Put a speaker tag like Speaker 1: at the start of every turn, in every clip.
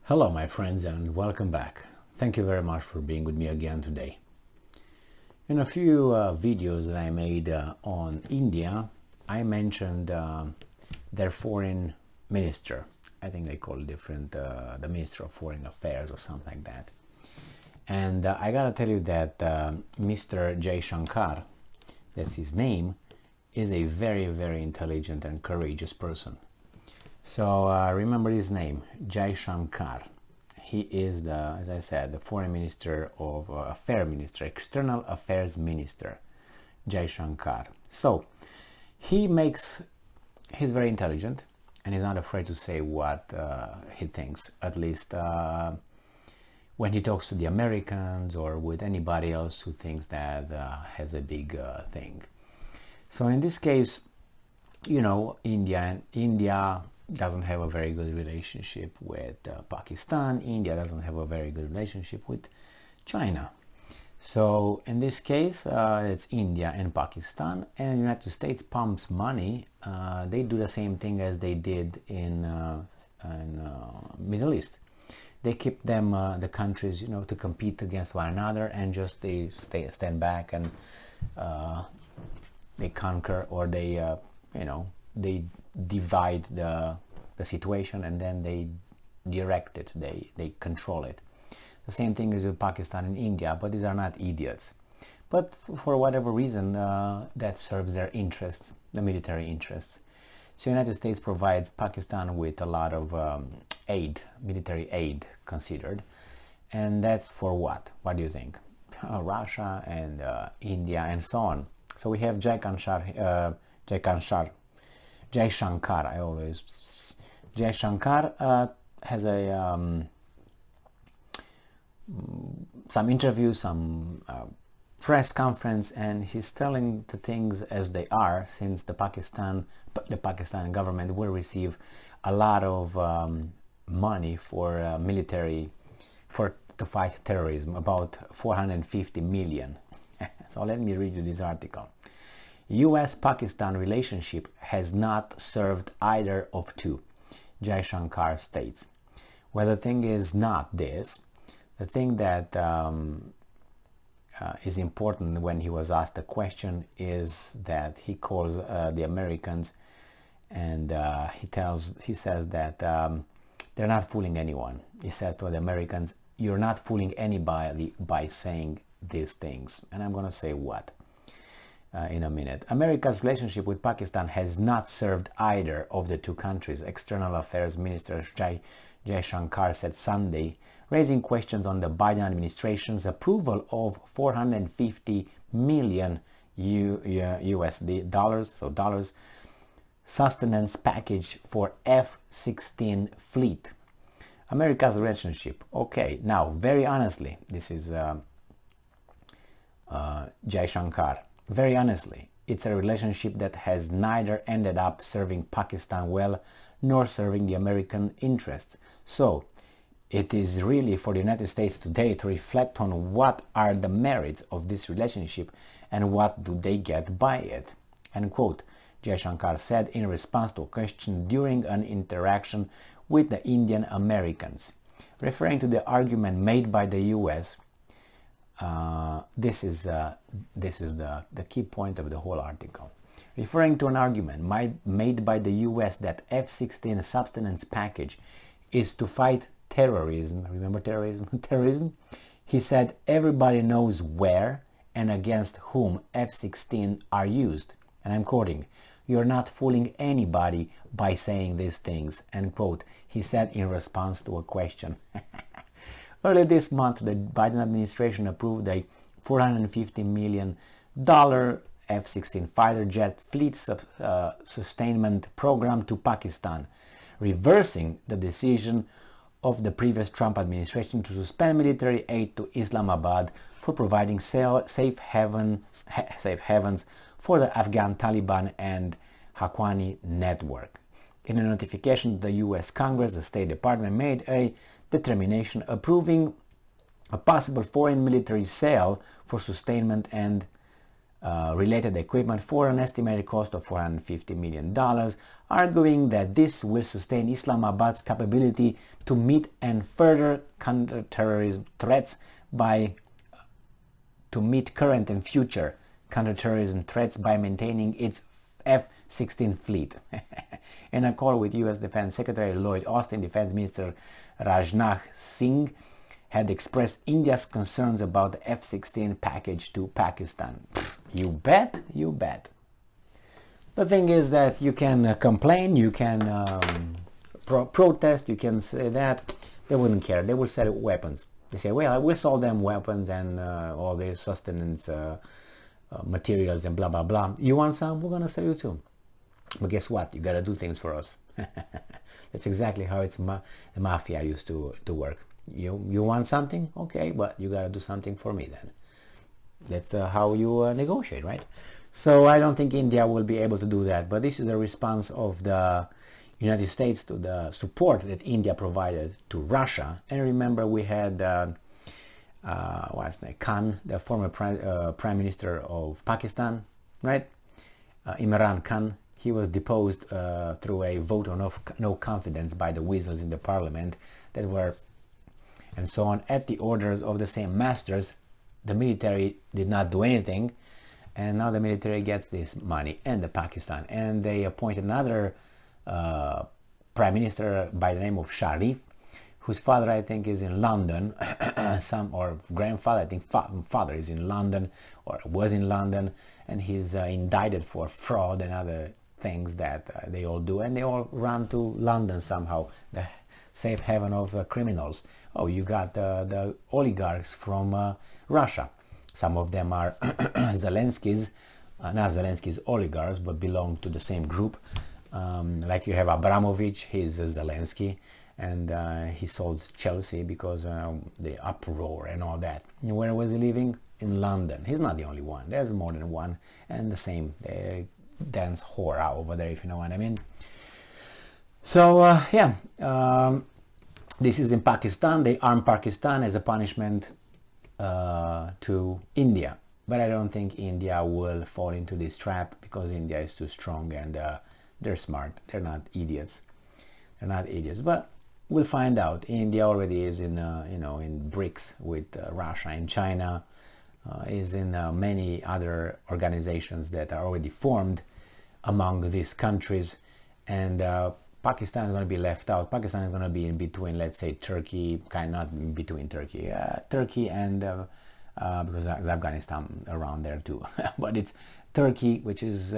Speaker 1: Hello my friends and welcome back. Thank you very much for being with me again today. In a few videos that I made on India, I mentioned their foreign minister. I think they call it different, the Minister of Foreign Affairs or something like that. And I gotta tell you that Mr. Jaishankar, that's his name, is a very, very intelligent and courageous person. So remember his name, Jaishankar. He is the, as I said, the foreign minister of affair minister, external affairs minister, Jaishankar. So he's very intelligent and he's not afraid to say what he thinks, at least when he talks to the Americans or with anybody else who thinks that has a big thing. So in this case, you know, India doesn't have a very good relationship with Pakistan. India doesn't have a very good relationship with China. So in this case, it's India and Pakistan, and the United States pumps money. They do the same thing as they did in Middle East. They keep them, the countries, you know, to compete against one another, and just they stand back and they conquer, or they, you know, they divide the situation and then they direct it, they control it. The same thing is with Pakistan and India, but these are not idiots. But for whatever reason, that serves their interests, the military interests. So the United States provides Pakistan with a lot of aid, military aid considered. And that's for what? What do you think? Russia and India and so on. So we have Jaishankar, Jaishankar has a some interviews, some press conference, and he's telling the things as they are, since the Pakistan government will receive a lot of money for military, to fight terrorism, about 450 million. So let me read you this article. US-Pakistan relationship has not served either of two, Jaishankar states. Well, the thing is not this. The thing that is important when he was asked the question is that he calls the Americans, and he says that they're not fooling anyone. He says to the Americans, "You're not fooling anybody by saying these things." And I'm going to say what in a minute. America's relationship with Pakistan has not served either of the two countries, External Affairs Minister Jaishankar said Sunday, raising questions on the Biden administration's approval of 450 million USD dollars sustenance package for F-16 fleet. America's relationship. Okay, now very honestly, this is Jaishankar. Very honestly, it's a relationship that has neither ended up serving Pakistan well nor serving the American interests. So it is really for the United States today to reflect on what are the merits of this relationship and what do they get by it. End quote, Jaishankar said in response to a question during an interaction with the Indian Americans. Referring to the argument made by the US, this is the key point of the whole article. Referring to an argument made by the US that F-16 sustenance package is to fight terrorism, remember terrorism? He said everybody knows where and against whom F-16 are used. And I'm quoting, "You're not fooling anybody by saying these things," end quote, he said in response to a question. Earlier this month, the Biden administration approved a $450 million F-16 fighter jet fleet sustainment program to Pakistan, reversing the decision of the previous Trump administration to suspend military aid to Islamabad for providing safe havens for the Afghan Taliban and Haqqani network. In a notification to the U.S. Congress, the State Department made a determination approving a possible foreign military sale for sustainment and related equipment for an estimated cost of $450 million, arguing that this will sustain Islamabad's capability to meet and further counterterrorism threats to meet current and future counterterrorism threats by maintaining its F-16 fleet. In a call with U.S. Defense Secretary Lloyd Austin, Defense Minister Rajnath Singh had expressed India's concerns about the F-16 package to Pakistan. You bet, you bet. The thing is that you can complain, you can protest, you can say that. They wouldn't care. They will sell weapons. They say, well, we'll sell them weapons and all the sustenance materials and blah, blah, blah. You want some? We're going to sell you too. But guess what? You got to do things for us. That's exactly how the mafia used to work. You want something? Okay, but you got to do something for me then. That's how you negotiate, right? So I don't think India will be able to do that. But this is a response of the United States to the support that India provided to Russia. And remember, we had what's his name? Khan, the former prime minister of Pakistan, right? Imran Khan. He was deposed through a vote of no confidence by the weasels in the parliament that were, and so on, at the orders of the same masters. The military did not do anything, and now the military gets this money and the Pakistan. And they appoint another prime minister by the name of Sharif, whose father I think is in London, or grandfather, I think father is in London or was in London, and he's indicted for fraud and other things that they all do, and they all run to London somehow, the safe haven of criminals. Oh, you got the oligarchs from Russia. Some of them are Zelensky's, not Zelensky's oligarchs, but belong to the same group. Like you have Abramovich, he's Zelensky, and he sold Chelsea because the uproar and all that. Where was he living? In London. He's not the only one. There's more than one, and the same dance whore over there, if you know what I mean. So this is in Pakistan. They armed Pakistan as a punishment to India, but I don't think India will fall into this trap because India is too strong, and they're smart. They're not idiots. They're not idiots. But we'll find out. India already is in in BRICS with Russia and China. Is in many other organizations that are already formed among these countries, and Pakistan is going to be left out. Pakistan is going to be in between, let's say, Turkey, not in between Turkey, Turkey and because there's Afghanistan around there too, but it's Turkey, which is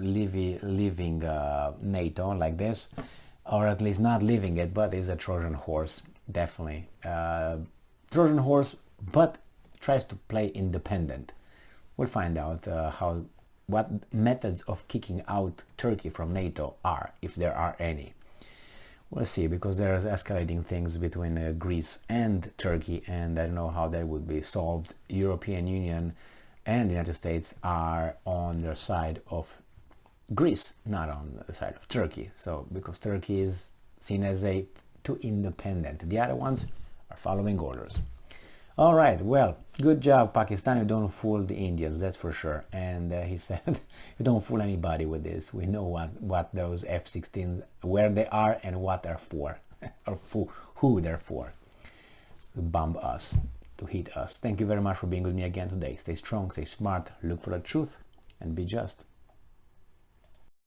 Speaker 1: leaving NATO like this, or at least not leaving it, but is a Trojan horse, definitely Trojan horse, but tries to play independent. We'll find out what methods of kicking out Turkey from NATO are, if there are any. We'll see, because there's escalating things between Greece and Turkey, and I don't know how that would be solved. European Union and the United States are on the side of Greece, not on the side of Turkey. So because Turkey is seen as too independent, the other ones are following orders. All right, well, good job, Pakistan. You don't fool the Indians, that's for sure. And he said, you don't fool anybody with this. We know what those F-16s, where they are and what they're for, or who they're for. To bomb us, to hit us. Thank you very much for being with me again today. Stay strong, stay smart, look for the truth, and be just.